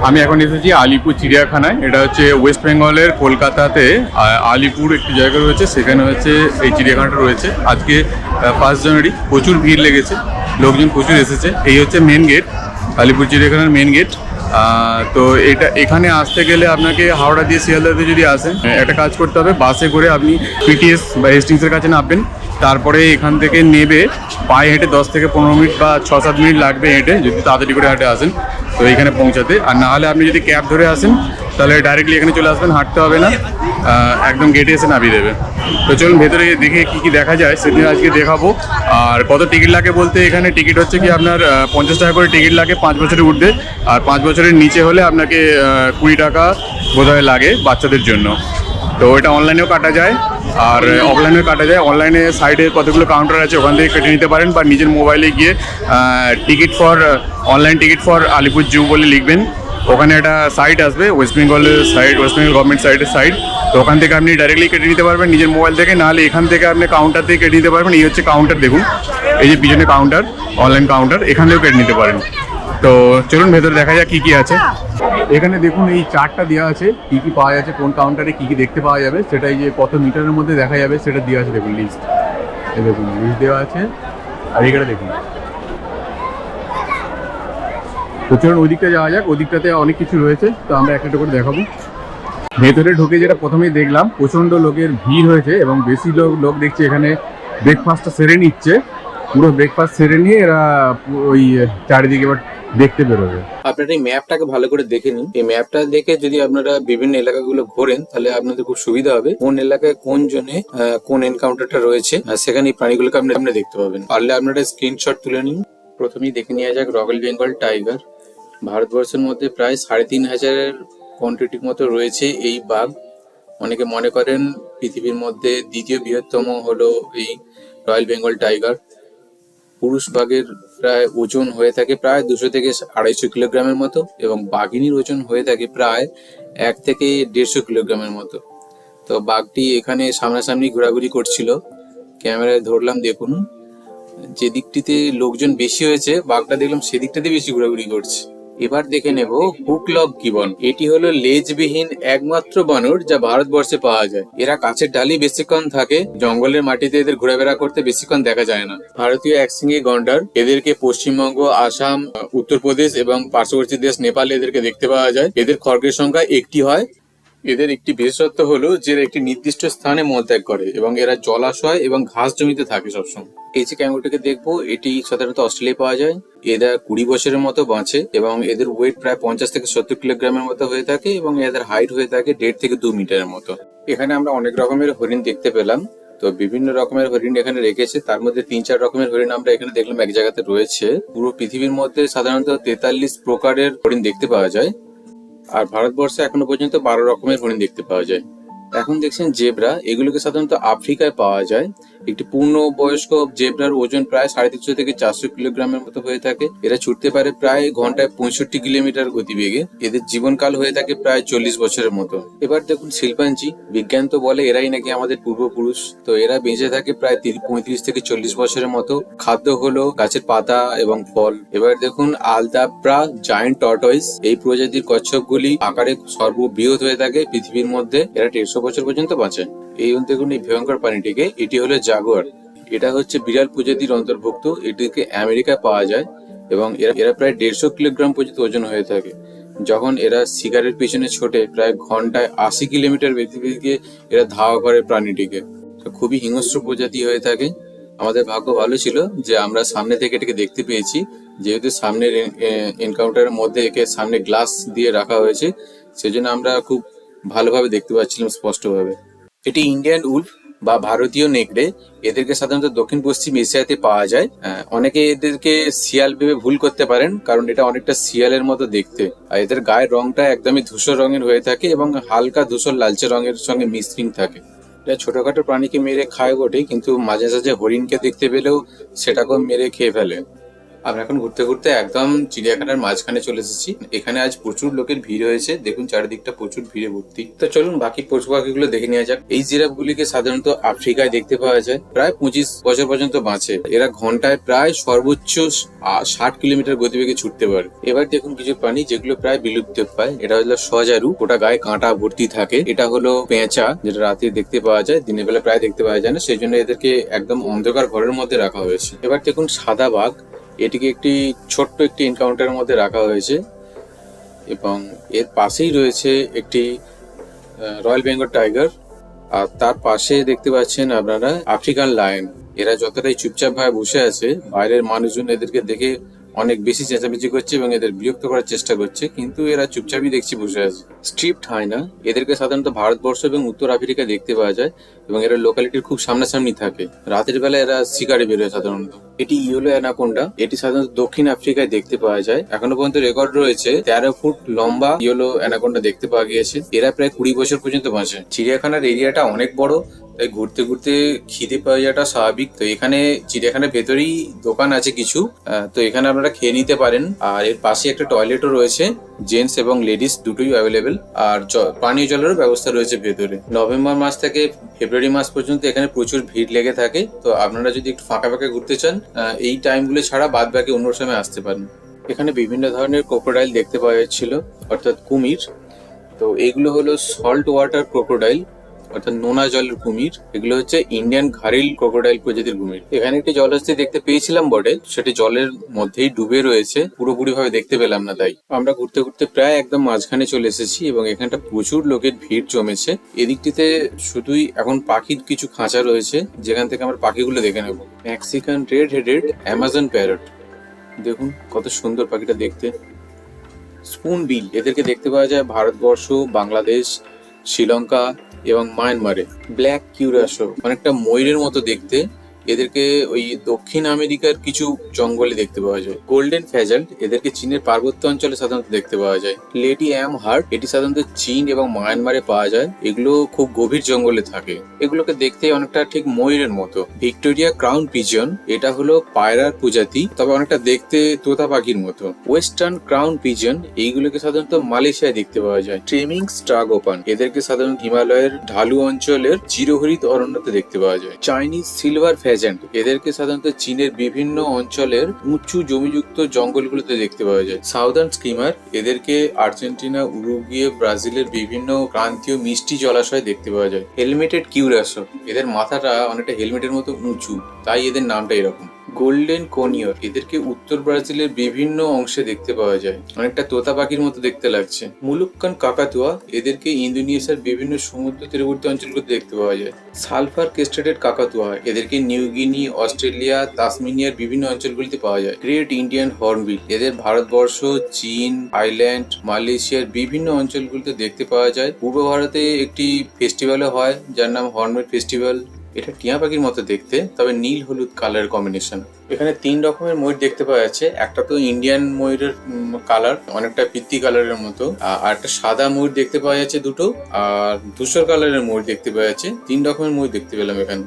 আমি এখন এসেছি আলিপুর চিড়িয়াখানায়। এটা হচ্ছে ওয়েস্ট বেঙ্গলের কলকাতাতে আলিপুর একটি জায়গা রয়েছে, সেখানে হচ্ছে এই চিড়িয়াখানাটা রয়েছে। আজকে 1 জানুয়ারি, প্রচুর ভিড় লেগেছে, লোকজন প্রচুর এসেছে। এই হচ্ছে মেন গেট, আলিপুর চিড়িয়াখানার মেন গেট। তো এখানে আসতে গেলে আপনাকে হাওড়া দিয়ে শিয়ালদাতে যদি আসেন, একটা কাজ করতে হবে, বাসে করে আপনি পিটিএস বা হেস্টিংসের কাছে নামবেন। তারপরে এখান থেকে নেবে পায়ে হেঁটে 10 থেকে 15 মিনিট বা 6-7 মিনিট লাগবে হেঁটে, যদি তাড়াতাড়ি করে হেঁটে আসেন তো এইখানে পৌঁছাতে। আর না হলে আপনি যদি ক্যাব ধরে আসেন তাহলে ডাইরেক্টলি এখানে চলে আসবেন, হাঁটতে হবে না, একদম গেটে এসে নামিয়ে দেবে। তো চলুন ভেতরে দেখে কি কি দেখা যায় সেদিন আজকে দেখাবো। আর কত টিকিট লাগে বলতে, এখানে টিকিট হচ্ছে কি আপনার 50 টাকা করে টিকিট লাগে 5 বছরের ঊর্ধ্বে। আর 5 বছরের নিচে হলে আপনাকে 20 টাকা বোধহয় লাগে বাচ্চাদের জন্য। তো এটা অনলাইনেও কাটা যায় আর অফলাইনেও কাটা যায়। অনলাইনে সাইডে কতগুলো কাউন্টার আছে, ওখান থেকে কেটে নিতে পারেন, বা নিজের মোবাইলে গিয়ে ticket for online ticket for Alipore zoo বলে লিখবেন। ওখানে একটা সাইট আসবে, ওয়েস্ট বেঙ্গলের সাইট, ওয়েস্ট বেঙ্গল গভর্নমেন্ট সাইটের সাইট। তো ওখান থেকে আপনি ডাইরেক্টলি কেটে নিতে পারবেন নিজের মোবাইল থেকে, নাহলে এখান থেকে আপনি কাউন্টার থেকে কেটে নিতে পারবেন। এই হচ্ছে কাউন্টার, দেখুন এই যে পিছনে কাউন্টার, অনলাইন কাউন্টার, এখান থেকেও কেটে নিতে পারেন। তো চলুন ভেতরে দেখা যাক কী কী আছে। এখানে দেখুন এই চার্টটা দেওয়া আছে, কী কী পাওয়া যাচ্ছে, কোন কাউন্টারে কী কী দেখতে পাওয়া যাবে, সেটাই যে কত মিটারের মধ্যে দেখা যাবে সেটা দেওয়া আছে। দেখুন লিস্ট, এই দেখুন লিস্ট দেওয়া আছে। আর এখানে দেখুন, তো চলুন ওই দিকটা যাওয়া যাক, ওদিকটাতে অনেক কিছু রয়েছে, তো আমরা একটা করে দেখাবো। ভেতরে ঢুকে যেটা প্রথমেই দেখলাম, প্রচণ্ড লোকের ভিড় হয়েছে এবং বেশি লোক দেখছি এখানে ব্রেকফাস্টটা সেরে নিচ্ছে। পুরো ব্রেকফাস্ট সেরে নিয়ে এরা ওই চারিদিকে এবার দেখতে বেরোবে। আপনারা এই ম্যাপটাকে ভালো করে দেখে নিন। এই ম্যাপটা দেখে যদি আপনারা বিভিন্ন এলাকাগুলো ঘোরেন তাহলে আপনাদের খুব সুবিধা হবে। কোন এলাকায় কোন জোনে কোন এনকাউন্টারটা রয়েছে সেখানে এই প্রাণীগুলোকে আপনারা দেখতে পাবেন। পারলে আপনারা স্ক্রিনশট তুলে নিন। প্রথমেই দেখে নেওয়া যাক রয়্যাল বেঙ্গল টাইগার। ভারতবর্ষের মধ্যে প্রায় 3,500 কোয়ান্টিটির মতো রয়েছে এই বাঘ। অনেকে মনে করেন পৃথিবীর মধ্যে দ্বিতীয় বৃহত্তম হলো এই রয়্যাল বেঙ্গল টাইগার। পুরুষ বাঘের প্রায় ওজন হয়ে থাকে প্রায় 200 থেকে 250 কিলোগ্রামের মতো, এবং বাঘিনীর ওজন হয়ে থাকে প্রায় 1 থেকে 150 কিলোগ্রামের মতো। তো বাঘটি এখানে সামনাসামনি ঘোরাঘুরি করছিল, ক্যামেরায় ধরলাম। দেখুন যে দিকটিতে লোকজন বেশি হয়েছে, বাঘটা দেখলাম সেদিকটাতে বেশি ঘোরাঘুরি করছে। এবার দেখে নেব হুকলক গিবন। এটি হলো লেজবিহীন একমাত্র বানর যা ভারতবর্ষে পাওয়া যায়। এরা গাছের ডালি বেশিক্ষণ থাকে, জঙ্গলের মাটিতে এদের ঘোরাফেরা করতে বেশিক্ষণ দেখা যায় না। ভারতীয় একশিঙি গন্ডার, এদেরকে পশ্চিমবঙ্গ, আসাম, উত্তরপ্রদেশ এবং পার্শ্ববর্তী দেশ নেপালে এদেরকে দেখতে পাওয়া যায়। এদের খড়গের সংখ্যা 1টি হয়। এদের একটি বিশেষত্ব হলো যে এরা একটি নির্দিষ্ট স্থানে মলত্যাগ করে এবং এরা জলাশয় এবং ঘাস জমিতে থাকে সবসময়। এই যে ক্যাঙ্গুরটাকে দেখবো, এটি সাধারণত অস্ট্রেলিয়ায় পাওয়া যায়। এরা 20 বছরের মতো বাঁচে এবং এদের ওয়েট প্রায় 50 থেকে 70 কিলোগ্রামের মতো হয়ে থাকে এবং এদের হাইট হয়ে থাকে 1.5 থেকে 2 মিটারের মতো। এখানে আমরা অনেক রকমের হরিণ দেখতে পেলাম। তো বিভিন্ন রকমের হরিণ এখানে রেখেছে, তার মধ্যে 3-4 রকমের হরিণ আমরা এখানে দেখলাম এক জায়গাতে রয়েছে। পুরো পৃথিবীর মধ্যে সাধারণত 43 প্রকারের হরিণ দেখতে পাওয়া যায়, আর ভারতবর্ষে এখনো পর্যন্ত 12 রকমের হরিণ দেখতে পাওয়া যায়। এখন দেখছেন জেব্রা, এগুলোকে সাধারণত আফ্রিকায় পাওয়া যায়। একটি পূর্ণ বয়স্ক জেব্রার ওজন প্রায় 350 থেকে 400 কিলোগ্রামের মতো হয়ে থাকে। এরা ছুটতে পারে প্রায় ঘন্টায় 65 কিলোমিটার গতিবেগে। এদের জীবনকাল হয়ে থাকে প্রায় 40 বছরের মতো। এবার দেখুন শিল্পাঞ্জি, বিজ্ঞান তো বলে এরাই নাকি আমাদের পূর্বপুরুষ। তো এরা বেঁচে থাকে প্রায় 35 থেকে 40 বছরের মতো। খাদ্য হলো গাছের পাতা এবং ফল। এবার দেখুন আলদাপ্রা জায়ান্ট টর্টয়েস, এই প্রজাতির কচ্ছপগুলি আকারে সর্ববৃহৎ হয়ে থাকে পৃথিবীর মধ্যে। এরা 150 বছর পর্যন্ত বাঁচে। এই দেখুন এই ভয়ঙ্কর প্রাণীটিকে, এটি হলো জাগুয়ার। এটা হচ্ছে বিড়াল প্রজাতির অন্তর্ভুক্ত। এটিকে আমেরিকায় পাওয়া যায় এবং এরা প্রায় 150 কিলোগ্রাম পর্যন্ত ওজন হয়ে থাকে। যখন এরা শিকারের পিছনে ছোটে প্রায় ঘন্টায় 80 কিলোমিটার বেগে এরা ধাওয়া করে প্রাণীটিকে। খুবই হিংস্র প্রজাতি হয়ে থাকে। আমাদের ভাগ্য ভালো ছিল যে আমরা সামনে থেকে এটাকে দেখতে পেয়েছি, যেহেতু সামনের এনকাউন্টারের মধ্যে একে সামনে গ্লাস দিয়ে রাখা হয়েছে, সেজন্য আমরা খুব ভালোভাবে দেখতে পাচ্ছিলাম স্পষ্টভাবে। এটি ইন্ডিয়ান উলফ বা ভারতীয় নেকড়ে। এদেরকে সাধারণত দক্ষিণ পশ্চিম এশিয়াতে পাওয়া যায়। অনেকে এদেরকে শিয়াল ভেবে ভুল করতে পারেন, কারণ এটা অনেকটা শিয়ালের মতো দেখতে। আর এদের গায়ের রংটা একদমই ধূসর রঙের হয়ে থাকে এবং হালকা ধূসর লালচে রঙের সঙ্গে মিশ্রিত থাকে। এটা ছোটখাটো প্রাণীকে মেরে খায় বটে, কিন্তু মাঝে মাঝে হরিণকে দেখতে পেলেও সেটাকেও মেরে খেয়ে ফেলে। আমরা এখন ঘুরতে ঘুরতে একদম চিড়িয়াখানার মাঝখানে চলে এসেছি। এখানে আজ প্রচুর লোকের ভিড় হয়েছে, দেখুন চারিদিকটা প্রচুর ভিড়ে ভর্তি। তো চলুন বাকি পশু পাখিগুলো দেখে নেওয়া যাক। এই জিরাফগুলিকে সাধারণত আফ্রিকায় দেখতে পাওয়া যায়, প্রায় 25 বছর পর্যন্ত বাঁচে। এরা ঘন্টায় প্রায় সর্বোচ্চ 60 কিলোমিটার গতিবেগে ছুটতে পারে। এবার দেখুন কিছু প্রাণী যেগুলো প্রায় বিলুপ্ত প্রায়। এটা হলো সজারু, ওটা গায়ে কাঁটা ভর্তি থাকে। এটা হলো পেঁচা, যেটা রাতে দেখতে পাওয়া যায়, দিনের বেলা প্রায় দেখতে পাওয়া যায় না, সেই জন্য এদেরকে একদম অন্ধকার ঘরের মধ্যে রাখা হয়েছে। এবার দেখুন সাদা বাঘ, এটিকে একটি ছোট্ট একটি এনকাউন্টারের মধ্যে রাখা হয়েছে এবং এর পাশেই রয়েছে একটি রয়্যাল বেঙ্গল টাইগার। আর তার পাশে দেখতে পাচ্ছেন আপনারা আফ্রিকান লায়ন। এরা যতটাই চুপচাপ ভাবে বসে আছে, বাইরের মানুষজন এদেরকে দেখে অনেক বেশি চেঁচামেচি করছে এবং এদের বিরক্ত করার চেষ্টা করছে, কিন্তু এরা চুপচাপই দেখছি বসে আছে। স্ট্রিপড হায়না, এদেরকে সাধারণত ভারতবর্ষ এবং উত্তর আফ্রিকায় দেখতে পাওয়া যায় এবং এরা লোকালিটির খুব সামনাসামনি থাকে। রাতের বেলা এরা শিকারে বেরোয় সাধারণত। এটি ইয়েলো অ্যানাকোন্ডা, এটি সাধারণত দক্ষিণ আফ্রিকায় দেখতে পাওয়া যায়। এখনো পর্যন্ত রেকর্ড রয়েছে 13 ফুট লম্বা ইয়েলো অ্যানাকোন্ডা দেখতে পাওয়া গিয়েছে। এরা প্রায় 20 বছর পর্যন্ত বাঁচে। চিড়িয়াখানার এরিয়াটা অনেক বড়, তাই ঘুরতে ঘুরতে খিদে পাওয়া যাওয়াটা স্বাভাবিক। তো এখানে চিড়িয়াখানার ভেতরেই দোকান আছে কিছু, তো এখানে আপনারা খেয়ে নিতে পারেন। আর এর পাশে একটা টয়লেটও রয়েছে, জেন্টস এবং লেডিস দুটোই অ্যাভেলেবেল। আর পানীয় জলেরও ব্যবস্থা রয়েছে ভেতরে। নভেম্বর মাস থেকে ফেব্রুয়ারি মাস পর্যন্ত এখানে প্রচুর ভিড় লেগে থাকে। তো আপনারা যদি একটু ফাঁকা ফাঁকা ঘুরতে চান, এই টাইমগুলো ছাড়া বাদ বাকি অন্য সময় আসতে পারেন। এখানে বিভিন্ন ধরনের ক্রোকোডাইল দেখতে পাওয়া যাচ্ছিল, অর্থাৎ কুমির। তো এগুলো হলো সল্ট ওয়াটার ক্রোকোডাইল, অর্থাৎ নোনা জলের কুমির। এগুলো হচ্ছে ইন্ডিয়ান ঘারিল ক্রোকোডাইল প্রজাতির কুমির। এখানে একটি জলহস্তী দেখতে পেয়েছিলাম বটে, সেটি জলের মধ্যেই ডুবে রয়েছে, পুরোপুরি ভাবে দেখতে পেলাম না। তাই আমরা ঘুরতে ঘুরতে প্রায় একদম মাঝখানে চলে এসেছি এবং এখানটা প্রচুর লোকের ভিড় জমেছে। এদিকটিতে শুধুই এখন পাখির কিছু খাঁচা রয়েছে, যেখান থেকে আমরা পাখিগুলো দেখে নেব। Mexican red headed Amazon parrot, দেখুন কত সুন্দর পাখিটা দেখতে। স্পুন বিল, এদেরকে দেখতে পাওয়া যায় ভারতবর্ষ, বাংলাদেশ, শ্রীলঙ্কা এবং মায়ানমারে। ব্ল্যাক কিউরাসো, অনেকটা ময়ূরের মতো দেখতে, এদেরকে ওই দক্ষিণ আমেরিকার কিছু জঙ্গলে দেখতে পাওয়া যায়। গোল্ডেন ফ্যাজাল্ট, এদেরকে চীনের পার্বত্য অঞ্চলে সাধারণত দেখতে পাওয়া যায়। লেডি অ্যাম হার্ট, এটি সাধারণত চীন এবং মায়ানমারে পাওয়া যায়। এগুলো খুব গভীর জঙ্গলে থাকে, এগুলোকে দেখতে অনেকটা ঠিক ময়ূরের মতো। ভিক্টোরিয়া ক্রাউন পিজন, এটা হলো পায়রার প্রজাতি, তবে অনেকটা দেখতে তোতা পাখির মতো। ওয়েস্টার্ন ক্রাউন পিজন, এইগুলোকে সাধারণত মালয়েশিয়ায় দেখতে পাওয়া যায়। ট্রেমিং স্ট্রাগোপান, এদেরকে সাধারণত হিমালয়ের ঢালু অঞ্চলের চিরহরিত অরণ্যতে দেখতে পাওয়া যায়। চাইনিজ সিলভার ফ্যাজেন্ট, এদেরকে সাধারণত চীনের বিভিন্ন অঞ্চলের উঁচু জমিযুক্ত জঙ্গলগুলোতে দেখতে পাওয়া যায়। সাউদার্ন স্কিমার, এদেরকে আর্জেন্টিনা, উরুগুয়ে, ব্রাজিলের বিভিন্ন ক্রান্তীয় মিষ্টি জলাশয়ে দেখতে পাওয়া যায়। হেলমেটেড কিউরাসো, এদের মাথাটা অনেকটা হেলমেটের মতো উঁচু, তাই এদের নামটা এরকম। গোল্ডেন কোনিয়র, এদেরকে উত্তর ব্রাজিলের বিভিন্ন অংশে দেখতে পাওয়া যায়, অনেকটা তোতা পাখির মতো দেখতে লাগছে। মুলুক্কান কাকাতুয়া, এদেরকে ইন্দোনেশিয়ার বিভিন্ন সমুদ্র তীরবর্তী অঞ্চলগুলোতে দেখতে পাওয়া যায়। সালফার ক্রেস্টেড কাকাতুয়া, এদেরকে নিউগিনি, অস্ট্রেলিয়া, তাসমানিয়ার বিভিন্ন অঞ্চলগুলিতে পাওয়া যায়। গ্রেট ইন্ডিয়ান হর্নবিল, এদের ভারতবর্ষ, চীন, থাইল্যান্ড, মালয়েশিয়ার বিভিন্ন অঞ্চলগুলিতে দেখতে পাওয়া যায়। পূর্ব ভারতে একটি ফেস্টিভ্যালও হয় যার নাম হর্নবিল ফেস্টিভ্যাল। এটা টিয়া পাখির মতো দেখতে, তবে নীল হলুদ কালার কম্বিনেশন। এখানে 3 রকমের ময়ূর দেখতে পাওয়া যাচ্ছে। একটা তো ইন্ডিয়ান ময়ূরের কালার, অনেকটা পিত্তি কালারের মতো, আর একটা সাদা ময়ূর দেখতে পাওয়া যাচ্ছে দুটো, আর ধূসর কালারের ময়ূর দেখতে পাওয়া যাচ্ছে। 3 রকমের ময়ূর দেখতে পেলাম এখানে।